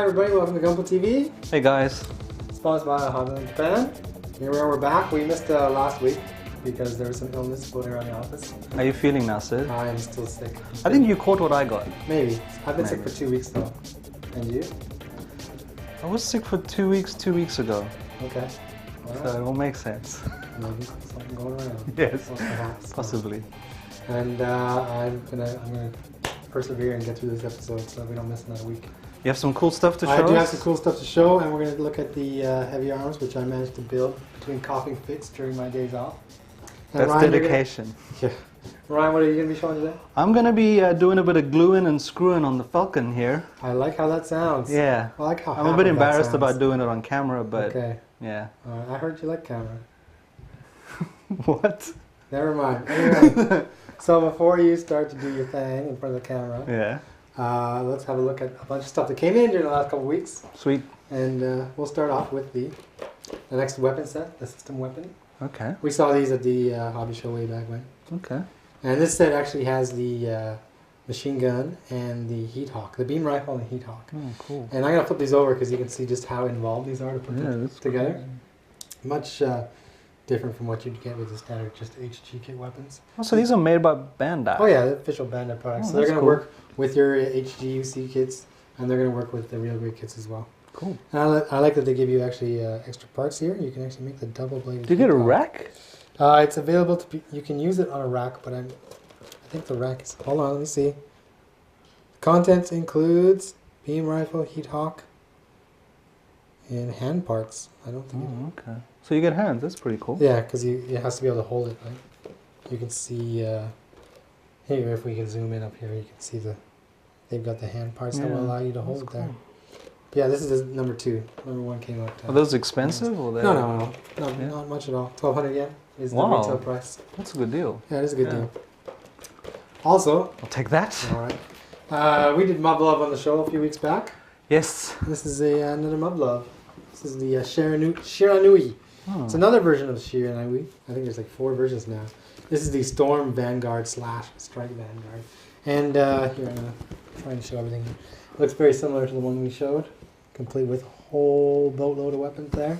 everybody, welcome to GunplaTV. Hey guys. Sponsored by HobbyLink Japan. Here we are, we're back. We missed last week because there was some illness floating around the office. How are you feeling now, Sid? I am still sick. I think you caught what I got. Maybe. I've been sick for 2 weeks though. And you? I was sick for 2 weeks, 2 weeks ago. Okay. All right. So it all makes sense. Maybe something going around. Yes, perhaps. possibly. And I'm gonna persevere and get through this episode so we don't miss another week. You have some cool stuff to show us? I do have some cool stuff to show, and we're going to look at the heavy arms, which I managed to build between coughing fits during my days off. And that's Ryan, dedication. Yeah. Ryan, what are you going to be showing today? I'm going to be doing a bit of gluing and screwing on the Falcon here. I like how that sounds. Yeah. I like how I'm a bit embarrassed about doing it on camera, but okay. Yeah. I heard you like camera. What? Never mind. Anyway, so before you start to do your thing in front of the camera, yeah, let's have a look at a bunch of stuff that came in during the last couple of weeks. Sweet. And we'll start off with the next weapon set, the system weapon. Okay. We saw these at the hobby show way back when. Okay. And this set actually has the machine gun and the heat hawk, the beam rifle and the heat hawk. Oh, cool. And I'm going to flip these over because you can see just how involved these are to put them together. Cool. Much different from what you'd get with the standard just HG kit weapons. Oh, so these are made by Bandai? Oh yeah, the official Bandai products. Oh, so they're going to cool. work with your HG kits, and they're going to work with the real grade kits as well. Cool. And I like that they give you actually extra parts here. You can actually make the double bladed. Do you get a rack? It's available to be, you can use it on a rack, but I think the rack is, hold on, let me see. Contents includes beam rifle, heat hawk, and hand parts. I don't think. Oh, okay. So you get hands. That's pretty cool. Yeah, because it has to be able to hold it. Right? You can see here if we can zoom in up here, you can see they've got the hand parts that will allow you to hold it there. Yeah, this is number 2. Number 1 came out. Are those expensive or No, not much at all. 1,200 yen is the retail price. That's a good deal. Yeah, it is a good deal. Also, I'll take that. All right. We did Mub Love on the show a few weeks back. Yes. This is another Mub Love. This is the Shiranui. Oh. It's another version of the Shiranui. I think there's like 4 versions now. This is the Storm Vanguard / Strike Vanguard. And here, I'm going to try and show everything. It looks very similar to the one we showed, complete with a whole boatload of weapons there.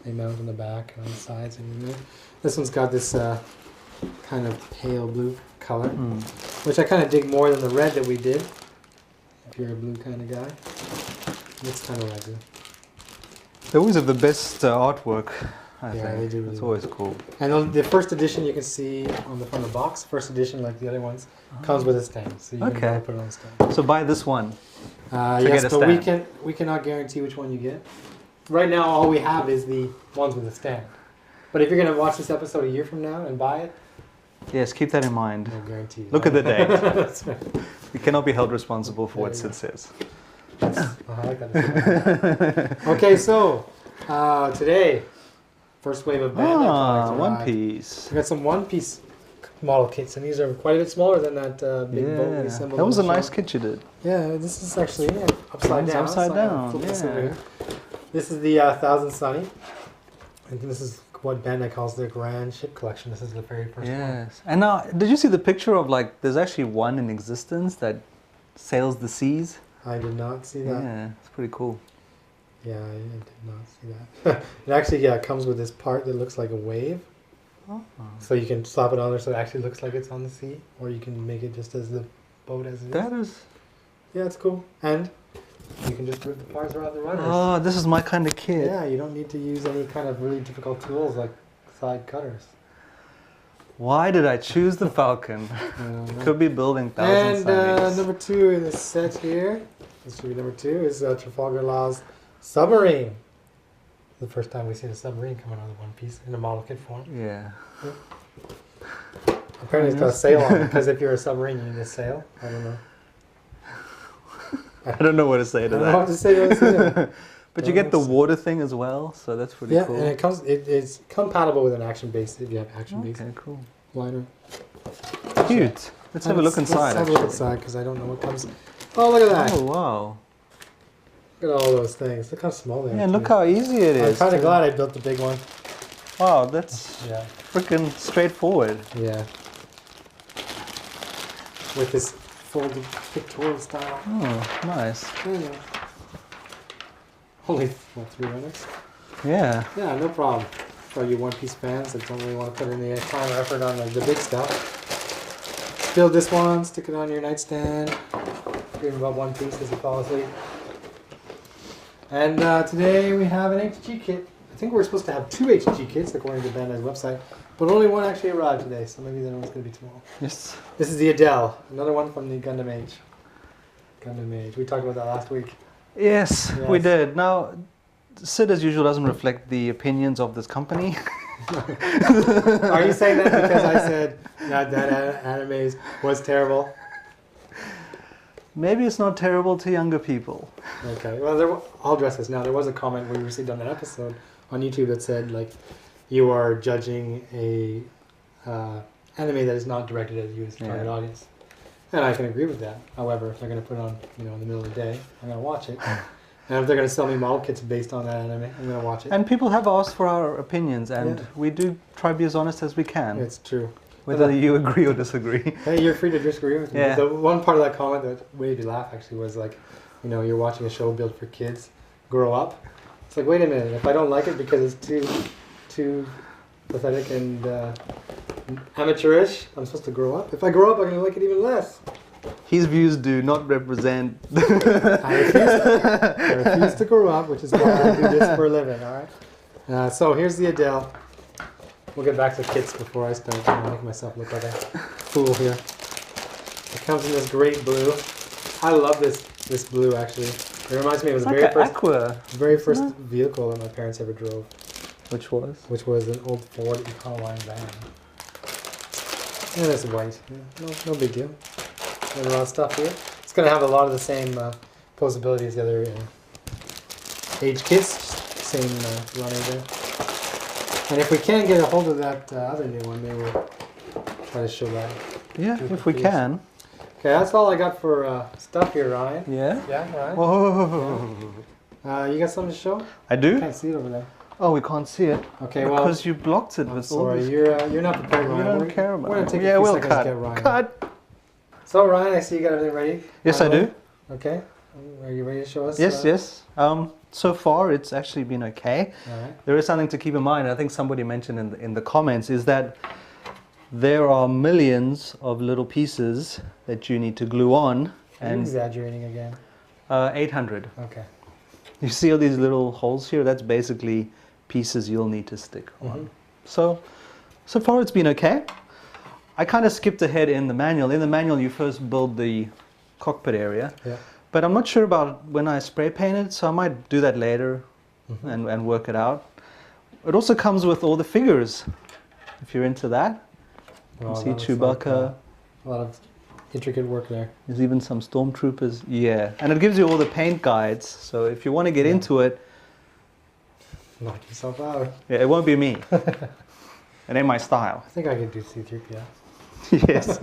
They mount on the back and on the sides. And this one's got this kind of pale blue color, which I kind of dig more than the red that we did, if you're a blue kind of guy. It's kind of red. They always have the best artwork, I think. They do. Really it's always cool. And the first edition you can see on the front of the box, first edition like the other ones, comes with a stand. So you can put it on the stand. So buy this one. Yes, but we cannot guarantee which one you get. Right now all we have is the ones with a stand. But if you're going to watch this episode a year from now and buy it, yes, keep that in mind. No guarantee. Look at the date. That's right. We cannot be held responsible for what Sid says. I like that. Okay, so today, first wave of Bandai products. One Piece. We got some One Piece model kits, and these are quite a bit smaller than that big boat we assembled. That was a nice kit you did. Yeah, this is actually upside down. Upside down. Flip this over here. This is the 1000 Sunny. I think this is what Bandai calls their grand ship collection. This is the very first one. Yes. And now, did you see the picture of there's actually one in existence that sails the seas? I did not see that. Yeah, it's pretty cool. Yeah, I did not see that. It actually comes with this part that looks like a wave. Oh. So you can slap it on there so it actually looks like it's on the sea, or you can make it just as the boat as it is. That is... Yeah, it's cool. And you can just rip the parts around the runners. Oh, this is my kind of kit. Yeah, you don't need to use any kind of really difficult tools like side cutters. Why did I choose the Falcon? Could be building thousands of And number 2 in this set here, this should be number 2, is Trafalgar Law's submarine. The first time we see the submarine coming out of One Piece in a model kit form. Yeah. Apparently it's got a sail on it, because if you're a submarine, you need a sail. I don't know. I don't know what to say to that. I don't know what to say to this. But you get the water thing as well, so that's pretty cool. Yeah, and it's compatible with an action base if you have action base. Okay, cool. Liner. Cute. Let's have a look inside. Let's have a look inside because I don't know what comes. Oh, look at that! Oh wow! Look at all those things. Look how small they are. Yeah, and look how easy it is. I'm kind of glad I built the big one. Wow, that's freaking straightforward. Yeah. With this folded pictorial style. Oh, nice. Only, what, 3 minutes? Yeah. Yeah, no problem. For you One Piece fans that don't really want to put in the time or effort on the big stuff. Build this one, stick it on your nightstand. Dream about One Piece as you fall asleep. And today we have an HG kit. I think we're supposed to have 2 HG kits according to Bandai's website, but only one actually arrived today, so maybe the other one's going to be tomorrow. Yes. This is the Adele, another one from the Gundam AGE. Gundam AGE. We talked about that last week. Yes, we did. Now, Sid, as usual, doesn't reflect the opinions of this company. Are you saying that because I said that anime was terrible? Maybe it's not terrible to younger people. Okay, well, I'll address this now. There was a comment we received on that episode on YouTube that said, like, you are judging a anime that is not directed at you as a target audience. And I can agree with that. However, if they're going to put it on, in the middle of the day, I'm going to watch it. And if they're going to sell me model kits based on that anime, I'm going to watch it. And people have asked for our opinions, and we do try to be as honest as we can. It's true. Whether you agree or disagree. Hey, you're free to disagree with me. Yeah. The one part of that comment that made me laugh actually was like, you're watching a show built for kids, grow up. It's like, wait a minute, if I don't like it because it's too pathetic and amateurish, I'm supposed to grow up? If I grow up, I'm going to like it even less. His views do not represent... I refuse to grow up, which is why I do this for a living, alright? So here's the Adele. We'll get back to kits before I start making myself look like a fool here. It comes in this great blue. I love this blue actually. It reminds me of the very first vehicle that my parents ever drove. Which was? Which was an old Ford Econoline van. And it's white. Yeah, no big deal. There's a lot of stuff here. It's going to have a lot of the same posability as the other Age kits. Same runner there. And if we can get a hold of that other new one, maybe we'll try to show that. Yeah, if we can. Okay, that's all I got for stuff here, Ryan. Yeah? Yeah, Ryan. Whoa. Yeah. You got something to show? I do? I can't see it over there. Oh, we can't see it. Okay, because you blocked it with all sorry, this. you're not prepared, Ryan. You don't care about it. We're going to take a few seconds to get Ryan. Cut! So, Ryan, I see you got everything ready. Yes, I do. Okay. Are you ready to show us? Yes. So far, it's actually been okay. All right. There is something to keep in mind. I think somebody mentioned in the comments is that there are millions of little pieces that you need to glue on. Are you exaggerating again? 800. Okay. You see all these little holes here? That's basically pieces you'll need to stick on. So far it's been okay. I kind of skipped ahead in the manual. In the manual, you first build the cockpit area. Yeah. But I'm not sure about when I spray paint it, so I might do that later and work it out. It also comes with all the figures, if you're into that. Well, you see Chewbacca. Like, a lot of intricate work there. There's even some stormtroopers. Yeah, and it gives you all the paint guides, so if you want to get into it... Knock yourself out. Yeah, it won't be me. It ain't my style. I think I could do C-3PO. Yes.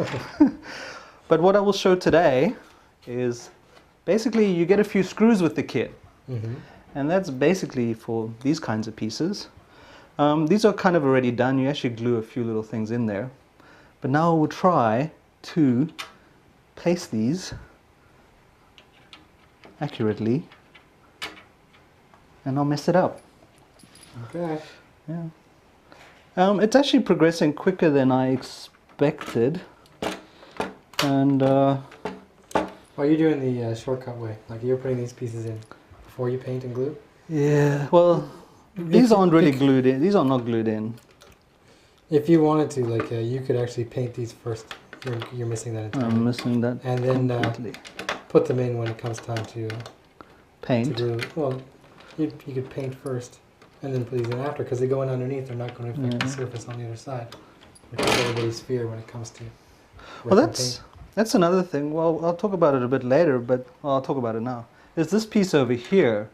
But what I will show today is basically you get a few screws with the kit. And that's basically for these kinds of pieces. These are kind of already done. You actually glue a few little things in there. But now we'll try to place these accurately and not mess it up. Okay. Yeah. It's actually progressing quicker than I expected. And are you doing the shortcut way? Like you're putting these pieces in before you paint and glue? yeah, well, these aren't really glued in. These are not glued in. If you wanted to, like, you could actually paint these first. You're missing that entirely. I'm missing that. And then put them in when it comes time to paint. To glue. Well, you could paint first and then put these in after because they go in underneath. They're not going to affect the surface on the other side, which is everybody's fear when it comes to. Well, that's another thing. Well, I'll talk about it a bit later, but I'll talk about it now. Is this piece over here?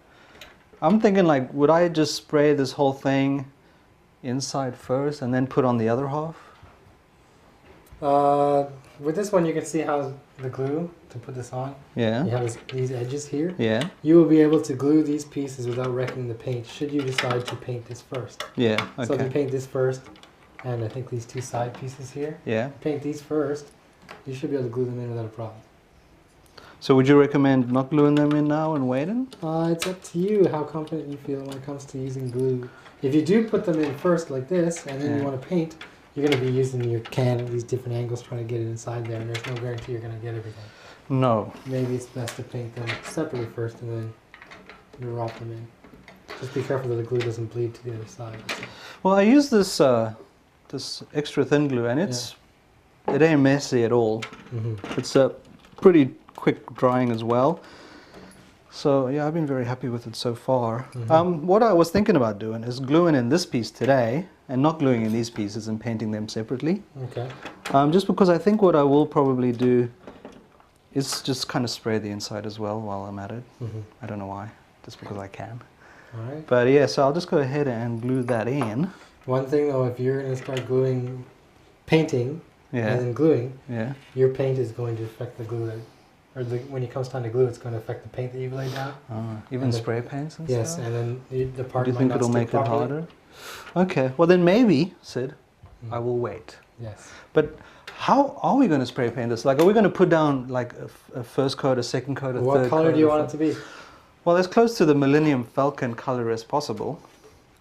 I'm thinking, like, would I just spray this whole thing inside first and then put on the other half? With this one, you can see how the glue to put this on. Yeah. You have these edges here. Yeah. You will be able to glue these pieces without wrecking the paint. Should you decide to paint this first? Yeah. Okay. So if you paint this first, and I think these two side pieces here. Yeah. Paint these first. You should be able to glue them in without a problem. So would you recommend not gluing them in now and waiting? It's up to you how confident you feel when it comes to using glue. If you do put them in first like this, and then you want to paint, you're going to be using your can at these different angles trying to get it inside there, and there's no guarantee you're going to get everything. No. Maybe it's best to paint them separately first and then drop them in. Just be careful that the glue doesn't bleed to the other side. Well, I use this this extra thin glue, and it ain't messy at all. It's pretty quick drying as well. So yeah, I've been very happy with it so far. What I was thinking about doing is gluing in this piece today and not gluing in these pieces and painting them separately. Okay. Just because I think what I will probably do is just kind of spray the inside as well while I'm at it. I don't know why, just because I can. All right. But yeah, so I'll just go ahead and glue that in. One thing though, if you're going to start gluing, painting, and then gluing, your paint is going to affect the glue. When it comes time to glue, it's going to affect the paint that you've laid down. Even spray paints and yes, stuff? and then the part Do you might think not it'll stick make properly. it harder? Okay, well then maybe, Sid, I will wait. Yes. But how are we going to spray paint this? Like, are we going to put down like a first coat, a second coat, a third coat? What color do you want it to be? Well, as close to the Millennium Falcon color as possible,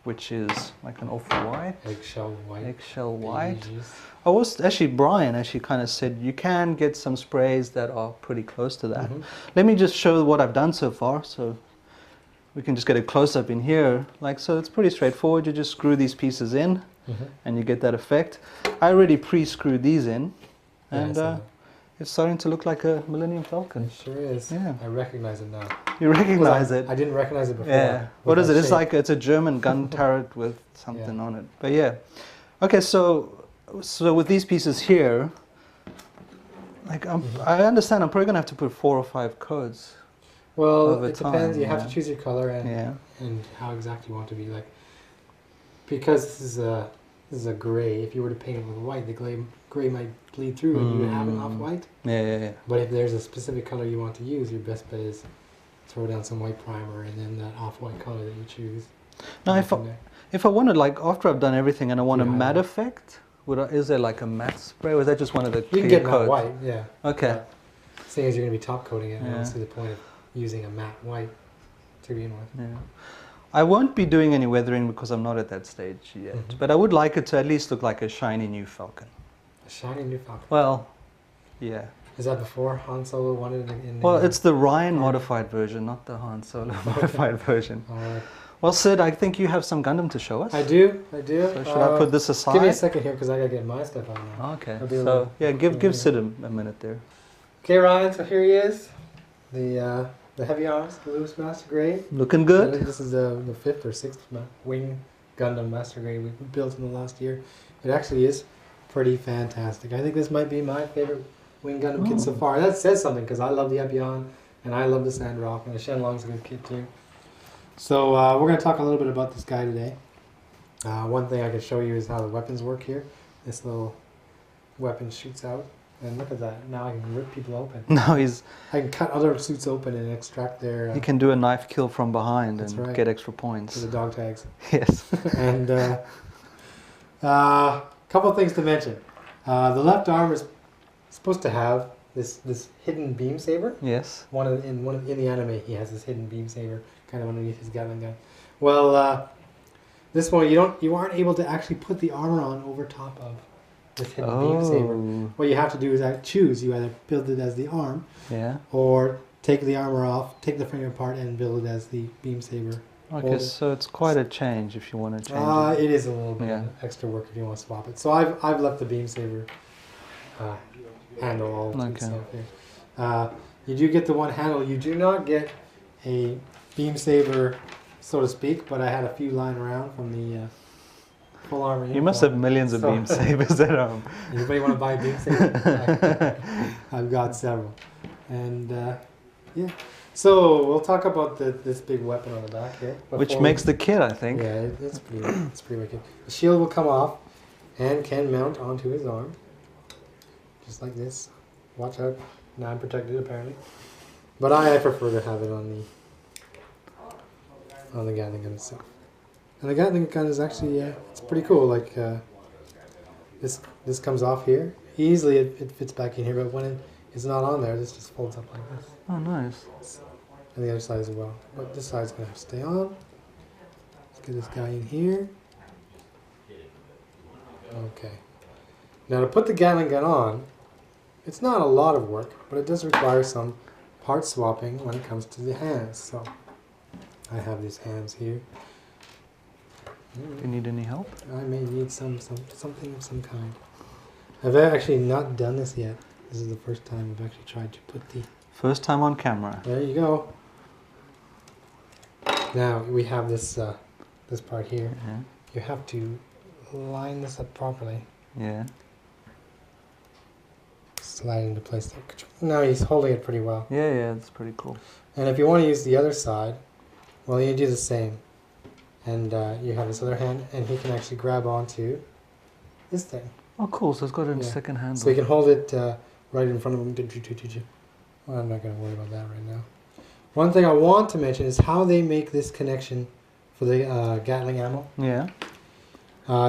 which is like an off-white. Eggshell white. Eggshell white. Beiges. I was Brian actually kind of said you can get some sprays that are pretty close to that. Let me just show what I've done so far, so we can just get a close-up in here. Like, so it's pretty straightforward. You just screw these pieces in and you get that effect. I already pre-screwed these in, and it's starting to look like a Millennium Falcon. It sure is. Yeah. I recognize it now. You recognize it? I didn't recognize it before. Yeah. What is it? It's like it's a German gun turret with something on it. But yeah. Okay, so with these pieces here, like I understand I'm probably gonna have to put 4 or 5 coats. Well, it depends. You have to choose your color and how exact you want to be. Like, because this is a gray. If you were to paint it with white, the gray might bleed through, and you would have an off-white. Yeah. But if there's a specific color you want to use, your best bet is throw down some white primer and then that off-white color that you choose. Now, if I wanted, like, after I've done everything and I want a matte effect, is there like a matte spray, or is that just one of the clear You can get coats? matte white, yeah. Okay. Seeing as you're going to be top coating it, I don't see the point of using a matte white to begin with. Yeah. I won't be doing any weathering because I'm not at that stage yet, but I would like it to at least look like a shiny new Falcon. A shiny new Falcon? Well, yeah. Is that before Han Solo wanted it in? Well, it's the Ryan modified version, not the Han Solo modified version. All right. Well, Sid, I think you have some Gundam to show us. I do. So should I put this aside? Give me a second here because I got to get my stuff on now. Okay. So, yeah, give Sid a minute there. Okay, Ryan, so here he is. The Heavyarms Master Grade. Looking good. I think this is the 5th or 6th wing Gundam Master Grade we built in the last year. It actually is pretty fantastic. I think this might be my favorite wing Gundam kit so far. That says something because I love the Epion and I love the Sandrock, and the Shenlong's a good kit too. So we're going to talk a little bit about this guy today. One thing I can show you is how the weapons work here. This little weapon shoots out. And look at that. Now I can rip people open. No, I can cut other suits open and extract their... he can do a knife kill from behind and get extra points. For the dog tags. Yes. And couple of things to mention. The left arm is supposed to have this hidden beam saber. Yes. In the anime, he has this hidden beam saber kind of underneath his Gatling gun. Well, this one you aren't able to actually put the armor on over top of this hidden beam saber. What you have to do is choose. You either build it as the arm, or take the armor off, take the frame apart, and build it as the beam saber. Okay, so it's quite a change if you want to change it. It is a little bit extra work if you want to swap it. So I've left the beam saber handle all to itself here. You do get the one handle. You do not get a beam saber, so to speak, but I had a few lying around from the full armor. You must have millions of beam sabers at home. Anybody want to buy a beam saber? I've got several. And yeah. So we'll talk about this big weapon on the back here. Which makes the kit, I think. Yeah, it's pretty wicked. The shield will come off and can mount onto his arm. Just like this. Watch out. Non-protected apparently. But I prefer to have it on the Gatling gun itself. And the Gatling gun is actually, it's pretty cool. Like, this comes off here. Easily it fits back in here, but when it's not on there. This just folds up like this. Oh, nice. And the other side as well. But this side's going to have to stay on. Let's get this guy in here. Okay. Now to put the Gatling gun on, it's not a lot of work, but it does require some part swapping when it comes to the hands. So I have these hands here. Do you need any help? I may need something of some kind. I've actually not done this yet. This is the first time I've actually tried to put the... First time on camera. There you go. Now we have this this part here. Yeah. You have to line this up properly. Yeah. Slide into place. Now he's holding it pretty well. Yeah, yeah, that's pretty cool. And if you want to use the other side, well, you do the same. And you have this other hand, and he can actually grab onto this thing. Oh, cool. So it's got a second handle. So you can hold it right in front of him. Well, I'm not going to worry about that right now. One thing I want to mention is how they make this connection for the Gatling ammo. Yeah.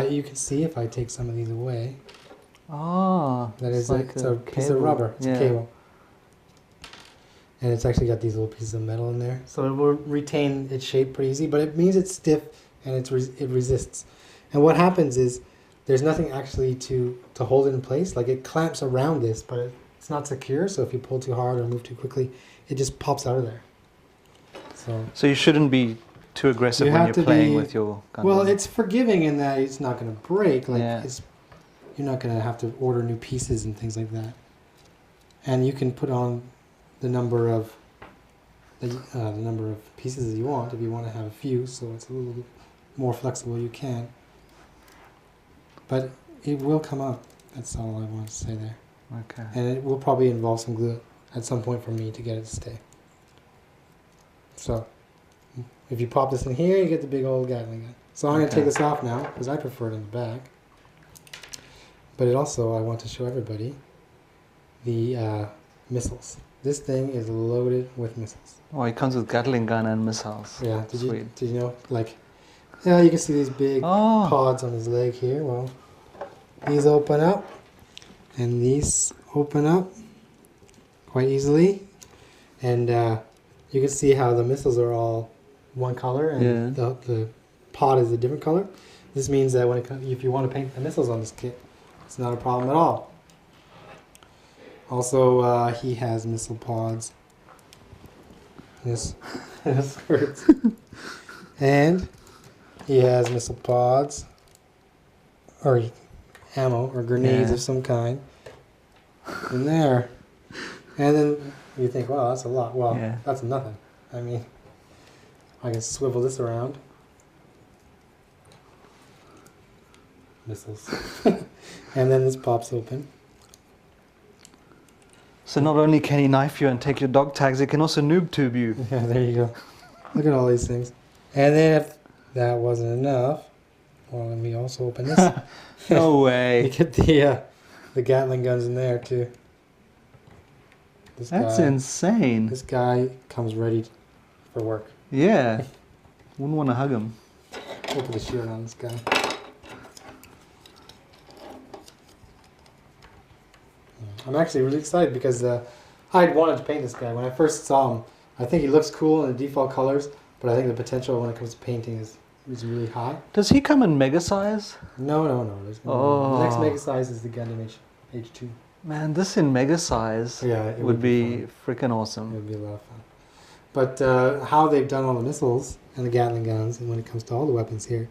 You can see if I take some of these away. Oh, That is like it's a piece of rubber. It's a cable. And it's actually got these little pieces of metal in there. So it will retain its shape pretty easy, but it means it's stiff and it resists. And what happens is there's nothing actually to hold it in place. Like it clamps around this, but it's not secure. So if you pull too hard or move too quickly, it just pops out of there. So you shouldn't be too aggressive when you're playing with your gun. Well, it's forgiving in that it's not going to break. Like Yeah. you're not going to have to order new pieces and things like that. And you can put on the number of pieces that you want. If you want to have a few, so it's a little bit more flexible, you can. But it will come up. That's all I want to say there. Okay. And it will probably involve some glue at some point for me to get it to stay. So if you pop this in here, you get the big old Gatling gun. So I'm going to take this off now because I prefer it in the back. But it also, I want to show everybody the missiles. This thing is loaded with missiles. Oh, it comes with Gatling gun and missiles. Yeah, Sweet. did you know? Like, yeah, you can see these big pods on his leg here. Well, these open up, and these open up quite easily. And you can see how the missiles are all one color, and the pod is a different color. This means that if you want to paint the missiles on this kit, it's not a problem at all. Also, he has missile pods. This hurts. And he has missile pods, or ammo, or grenades of some kind in there. And then you think, wow, that's a lot. Well, that's nothing. I mean, I can swivel this around. Missiles. And then this pops open. So not only can he knife you and take your dog tags, he can also noob tube you. Yeah, there you go. Look at all these things. And then if that wasn't enough, well, let me also open this. No way. You get the Gatling guns in there too. That's insane. This guy comes ready for work. Yeah. Wouldn't want to hug him. We'll put the shield on this guy. I'm actually really excited because I'd wanted to paint this guy. When I first saw him, I think he looks cool in the default colors, but I think the potential when it comes to painting is really high. Does he come in mega size? No. The next mega size is the Gundam AGE. Man, this in mega size would be freaking awesome. It would be a lot of fun. But how they've done all the missiles and the Gatling guns, and when it comes to all the weapons here,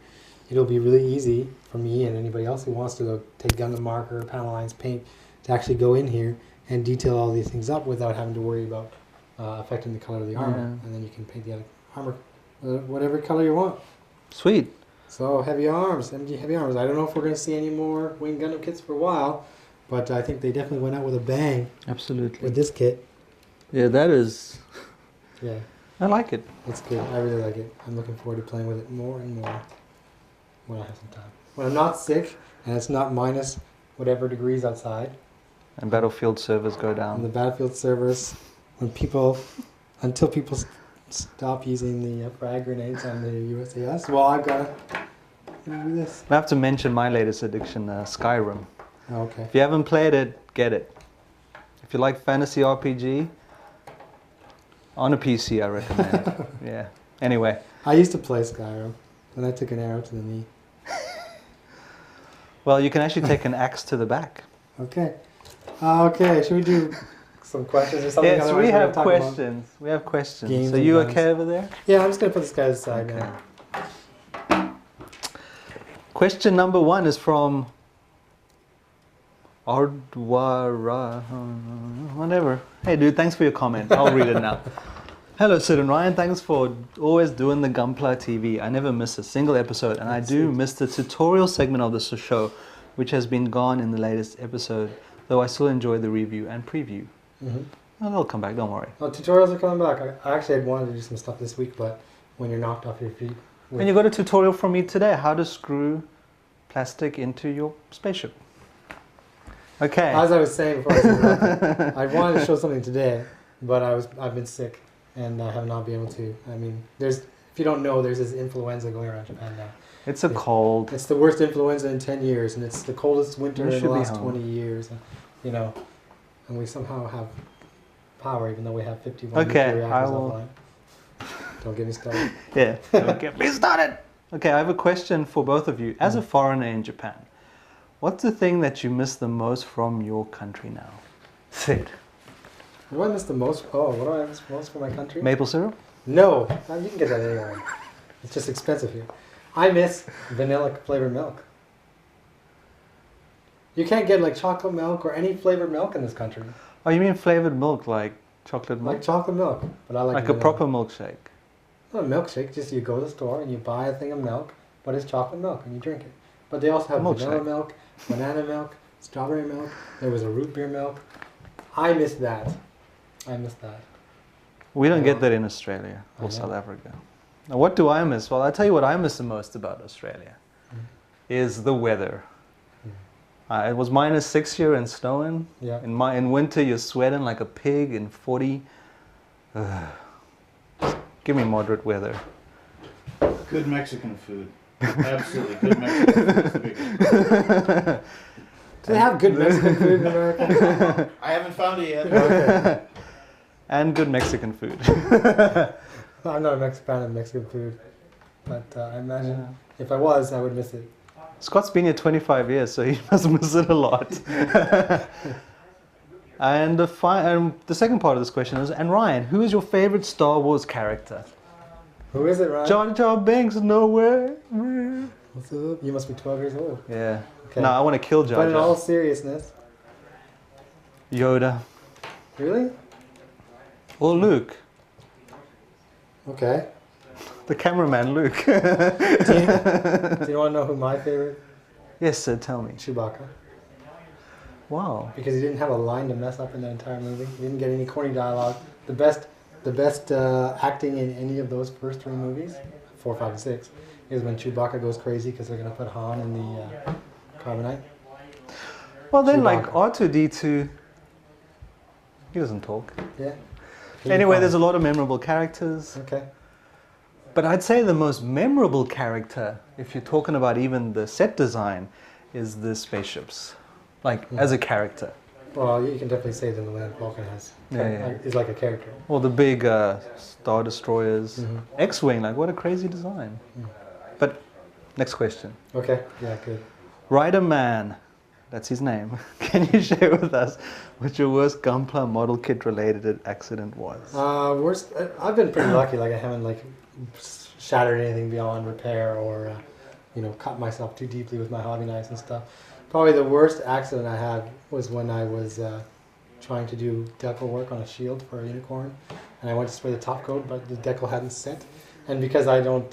it'll be really easy for me and anybody else who wants to take Gundam marker, panel lines, paint, to actually go in here and detail all these things up without having to worry about affecting the color of the armor. And then you can paint the other armor whatever color you want. Sweet. So Heavyarms, MG Heavyarms. I don't know if we're going to see any more Wing Gundam kits for a while, but I think they definitely went out with a bang. Absolutely. With this kit. Yeah, that is... Yeah. I like it. It's good. I really like it. I'm looking forward to playing with it more and more when I have some time. When I'm not sick and it's not minus whatever degrees outside. And battlefield servers go On down. the battlefield servers, until people stop using the frag grenades on the USAS, well, I've got to do this. I have to mention my latest addiction, Skyrim. Okay. If you haven't played it, get it. If you like fantasy RPG, on a PC I recommend. Yeah. Anyway. I used to play Skyrim, and I took an arrow to the knee. Well, you can actually take an axe to the back. Okay. Okay, should we do some questions or something? Yes, Otherwise we we're have gonna talk questions. We have questions. games So and you guns. okay over there? Yeah, I'm just going to put this guy aside Okay. now. Question number 1 is from Ardwara. Whatever. Hey dude, thanks for your comment. I'll read it now. Hello Sid and Ryan, thanks for always doing the GunplaTV. I never miss a single episode, and I do miss the tutorial segment of the show, which has been gone in the latest episode, though I still enjoy the review and preview. Oh, they'll come back, don't worry. Oh, tutorials are coming back. I actually had wanted to do some stuff this week, but when you're knocked off your feet. And you got a tutorial from me today, how to screw plastic into your spaceship. Okay. As I was saying before, I was interrupted, I wanted to show something today, but I've been sick and I have not been able to. I mean, if you don't know, there's this influenza going around Japan now. It's a cold. It's the worst influenza in 10 years, and it's the coldest winter You in should the be last home. 20 years. You know, and we somehow have power, even though we have 51 nuclear reactors offline. Don't get me started. Yeah, don't get me started. Okay, I have a question for both of you. As a foreigner in Japan, what's the thing that you miss the most from your country now? Sid. What do I miss the most? Oh, what do I miss most from my country? Maple syrup? No, you can get that anywhere. It's just expensive here. I miss vanilla flavored milk. You can't get like chocolate milk or any flavored milk in this country. Oh, you mean flavored milk, like chocolate milk? Like chocolate milk, but I like Like a vanilla. proper milkshake? Not a milkshake, just you go to the store and you buy a thing of milk, but it's chocolate milk and you drink it. But they also have vanilla Milkshake. milk, banana milk, strawberry milk. There was a root beer milk. I miss that. I miss that. We don't Yeah. get that in Australia I or know. South Africa. Now, what do I miss? Well, I'll tell you what I miss the most about Australia is the weather. It was -6 here and snowing. Yeah. In winter, you're sweating like a pig in 40. Give me moderate weather. Good Mexican food. Absolutely good Mexican food. Is the biggest. Do they have good Mexican food in America? I haven't found it yet. Okay. And good Mexican food. I'm not a fan of Mexican food, but I imagine if I was, I would miss it. Scott's been here 25 years, so he must miss it a lot. And the second part of this question is, and Ryan, who is your favorite Star Wars character? Who is it, Ryan? Jar Jar Binks, no way. What's up? You must be 12 years old. Yeah. Okay. No, I want to kill Jar But in all Jar. seriousness, Yoda. really? Or Luke. Okay. The cameraman, Luke. Do you want to know who my favorite? Yes, sir, tell me. Chewbacca. Wow. Because he didn't have a line to mess up in the entire movie. He didn't get any corny dialogue. The best acting in any of those first 3 movies, 4, 5, and 6, is when Chewbacca goes crazy because they're going to put Han in the carbonite. Well, then, like Chewbacca. R2-D2, he doesn't talk. Yeah. Anyway, there's a lot of memorable characters. Okay. But I'd say the most memorable character, if you're talking about even the set design, is the spaceships. Like, as a character. Well, you can definitely say that the Millennium Falcon is like a character. Or the big Star Destroyers. X-Wing, like, what a crazy design. But, next question. Okay. Yeah, good. Rider Man, that's his name. Can you share with us what your worst Gunpla model kit related accident was? Worst. I've been pretty lucky. Like I haven't like shattered anything beyond repair or cut myself too deeply with my hobby knives and stuff. Probably the worst accident I had was when I was trying to do decal work on a shield for a unicorn, and I went to spray the top coat, but the decal hadn't set. And because I don't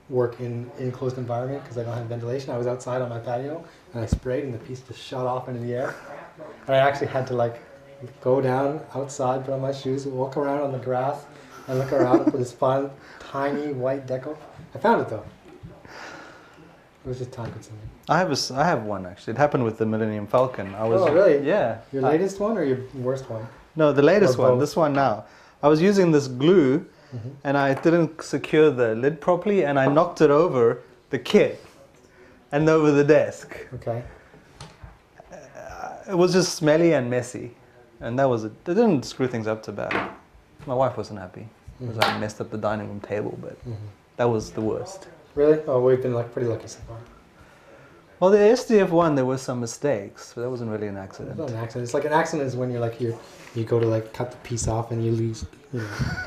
work in enclosed environment because I don't have ventilation, I was outside on my patio and I sprayed and the piece just shot off into the air. And I actually had to like go down outside, put on my shoes, walk around on the grass and look around for this fun, tiny white decal. I found it though. It was just time consuming. I have one actually. It happened with the Millennium Falcon. Oh, really? Yeah. Your latest one or your worst one? No, the latest Or one. both? This one now. I was using this glue, and I didn't secure the lid properly, and I knocked it over the kit and over the desk. Okay. It was just smelly and messy. And that was it. They didn't screw things up too bad. My wife wasn't happy because I messed up the dining room table, but that was the worst. Really? Oh, we've been pretty lucky so far. Well, the SDF one, there were some mistakes, but that wasn't really an accident. It's not an accident. It's like an accident is when you're like you go to like cut the piece off and you lose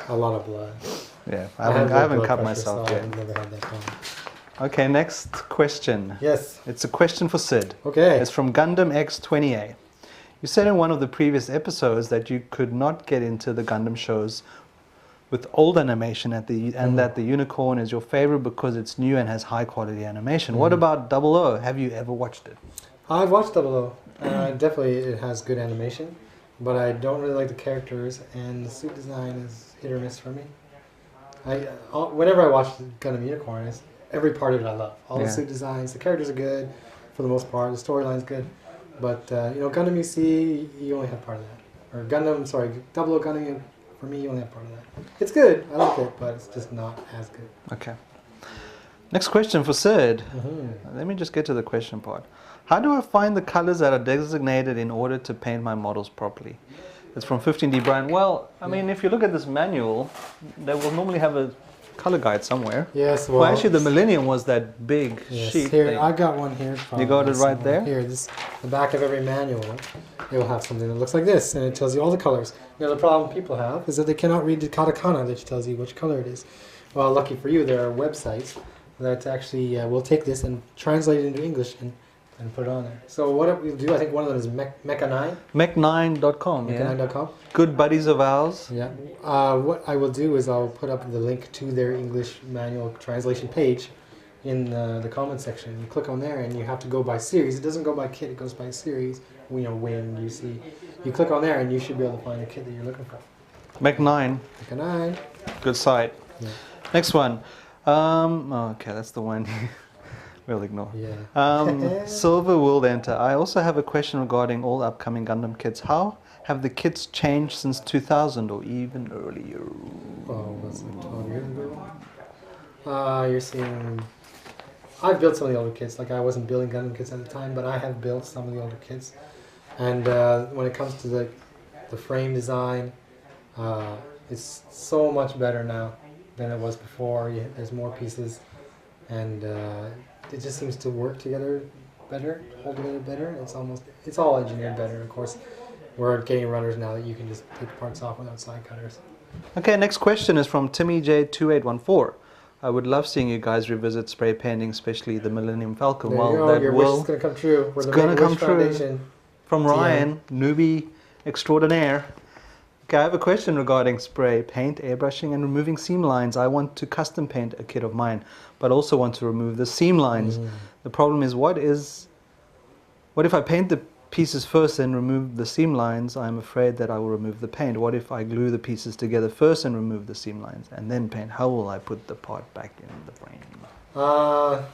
a lot of blood. Yeah, I haven't cut myself so yet. I've never had that problem. Okay, next question. Yes. It's a question for Sid. Okay. It's from Gundam X20A. You said in one of the previous episodes that you could not get into the Gundam shows with old animation and that the Unicorn is your favorite because it's new and has high quality animation. What about 00? Have you ever watched it? I've watched 00. Definitely it has good animation, but I don't really like the characters, and the suit design is hit or miss for me. Whenever I watch Gundam Unicorn, every part of it I love. All the suit designs, the characters are good for the most part, the storyline's good, but Gundam you see, you only have part of that. Or Gundam, sorry, 00 Gundam, for me, you only have part of that. It's good, I like it, but it's just not as good. Okay. Next question for Sid. Let me just get to the question part. How do I find the colors that are designated in order to paint my models properly? It's from 15D Brian. Well, I mean, if you look at this manual, they will normally have a color guide somewhere. Yes, well actually the Millennium was that big sheet here, thing. I got one here. You got it right there? Here, the back of every manual, it will have something that looks like this, and it tells you all the colors. Now, the problem people have is that they cannot read the katakana that tells you which color it is. Well, lucky for you, there are websites that actually will take this and translate it into English and put it on there. So what we'll do, I think one of them is Mecha9. Mech9.com, Mecha9.com. Good buddies of ours. Yeah. What I will do is I'll put up the link to their English manual translation page in the comment section. You click on there and you have to go by series. It doesn't go by kit, it goes by series. When you see. You click on there and you should be able to find the kit that you're looking for. Mech9. Mecha9. Good site. Yeah. Next one. Okay, that's the one. We'll ignore. Yeah. Silver World Enter. I also have a question regarding all upcoming Gundam kits. How have the kits changed since 2000 or even earlier? Oh, that's like 12 years ago. You're seeing... I've built some of the older kits. Like, I wasn't building Gundam kits at the time, but I have built some of the older kits. And when it comes to the frame design, it's so much better now than it was before. There's more pieces, and it just seems to work together better, hold together better. It's all engineered better. Of course, we're getting runners now that you can just take parts off without side cutters. Okay, next question is from Timmy J2814. I would love seeing you guys revisit spray painting, especially the Millennium Falcon. Your wish is going to come true. We're the Make-A-Wish Foundation. From Ryan, newbie extraordinaire. Okay, I have a question regarding spray paint, airbrushing, and removing seam lines. I want to custom paint a kit of mine, but also want to remove the seam lines. The problem is, what if I paint the pieces first and remove the seam lines? I'm afraid that I will remove the paint. What if I glue the pieces together first and remove the seam lines and then paint? How will I put the part back in the frame?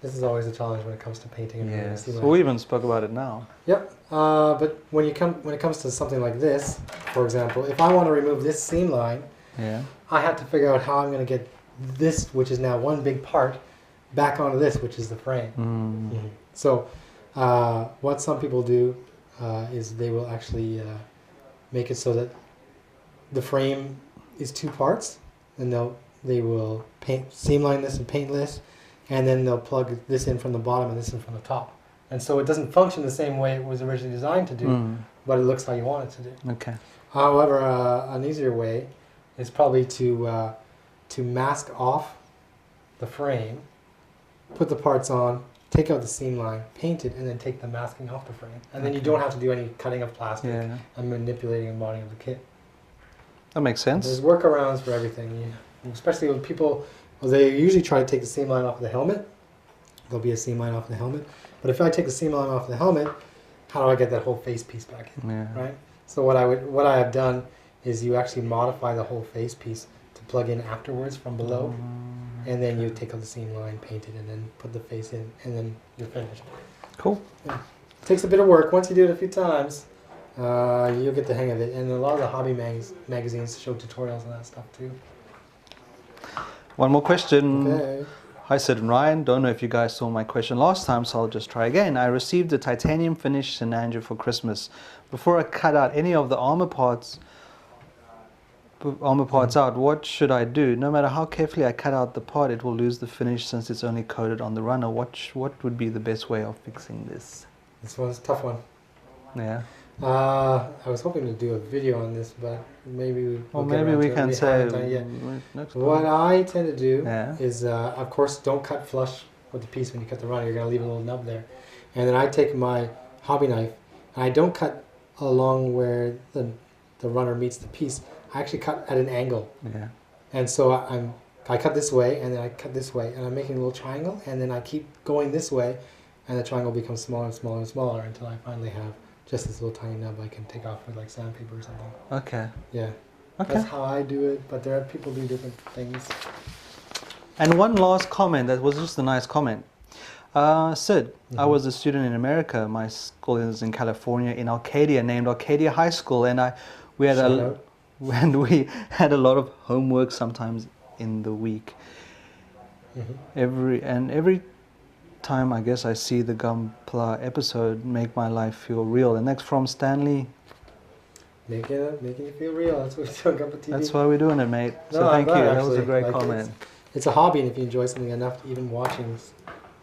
This is always a challenge when it comes to painting and removing seam lines. We even spoke about it now. Yep. But when it comes to something like this, for example, if I want to remove this seam line, I have to figure out how I'm going to get this, which is now one big part, back onto this, which is the frame. So what some people do is they will actually make it so that the frame is two parts, and they will seam line this and paint this, and then they'll plug this in from the bottom and this in from the top. And so it doesn't function the same way it was originally designed to do, but it looks how you want it to do. Okay. However, an easier way is probably to mask off the frame, put the parts on, take out the seam line, paint it, and then take the masking off the frame. And then you don't have to do any cutting of plastic and manipulating and modding of the kit. That makes sense. There's workarounds for everything, especially when people, they usually try to take the seam line off of the helmet. There'll be a seam line off the helmet. But if I take the seam line off the helmet, how do I get that whole face piece back in? Right? So what I have done is you actually modify the whole face piece to plug in afterwards from below, and then you take out the seam line, paint it, and then put the face in, and then you're finished. Cool. Yeah. It takes a bit of work. Once you do it a few times, you'll get the hang of it. And a lot of the hobby magazines show tutorials on that stuff too. One more question. Okay. Hi Sid and Ryan, don't know if you guys saw my question last time, so I'll just try again. I received a titanium finished Sinanju for Christmas. Before I cut out any of the armor parts out, what should I do? No matter how carefully I cut out the part, it will lose the finish since it's only coated on the runner. What would be the best way of fixing this? This one's a tough one. Yeah. I was hoping to do a video on this, but maybe maybe we can say next what I tend to do Yeah. is, of course, don't cut flush with the piece when you cut the runner. You're going to leave a little nub there. And then I take my hobby knife, and I don't cut along where the runner meets the piece. I actually cut at an angle. Yeah. And so I cut this way, and then I cut this way, and I'm making a little triangle, and then I keep going this way, and the triangle becomes smaller and smaller and smaller until I finally have just this little tiny nub I can take off with like sandpaper or something. Okay. Yeah. Okay. That's how I do it, but there are people do different things. And one last comment that was just a nice comment. Sid, I was a student in America. My school is in California, in Arcadia, named Arcadia High School, and we had a lot of homework sometimes in the week. Every time I guess I see the Gunpla episode, make my life feel real. And that's from Stanley. Making it feel real. That's what we do on GunplaTV. That's why we're doing it, mate. So No, thank you. I'm glad, That was a actually. great Like, comment. It's a hobby, and if you enjoy something enough, even watching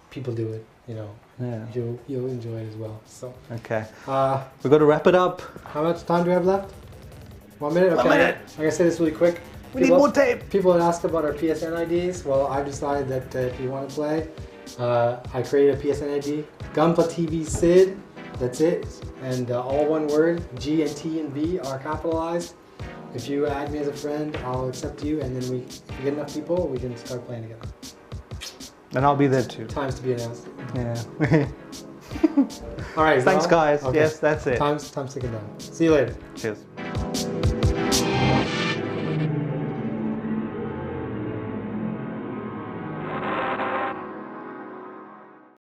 people do it, Yeah. you'll enjoy it as well. So Okay. how We've got to wrap it up. much time do we have left? 1 minute. Okay. 1 minute. I'm gonna say this really quick. We need more tape. People had asked about our PSN IDs. Well, I've decided that if you want to play, I created a PSN ID, GunplaTVsyd. That's it, and all one word. G and T and V are capitalized. If you add me as a friend, I'll accept you, and then if we get enough people, we can start playing together. And I'll be there too. Times to be announced. Yeah. All right. Thanks, guys. Okay. Yes, that's it. Time's ticking down. See you later. Cheers.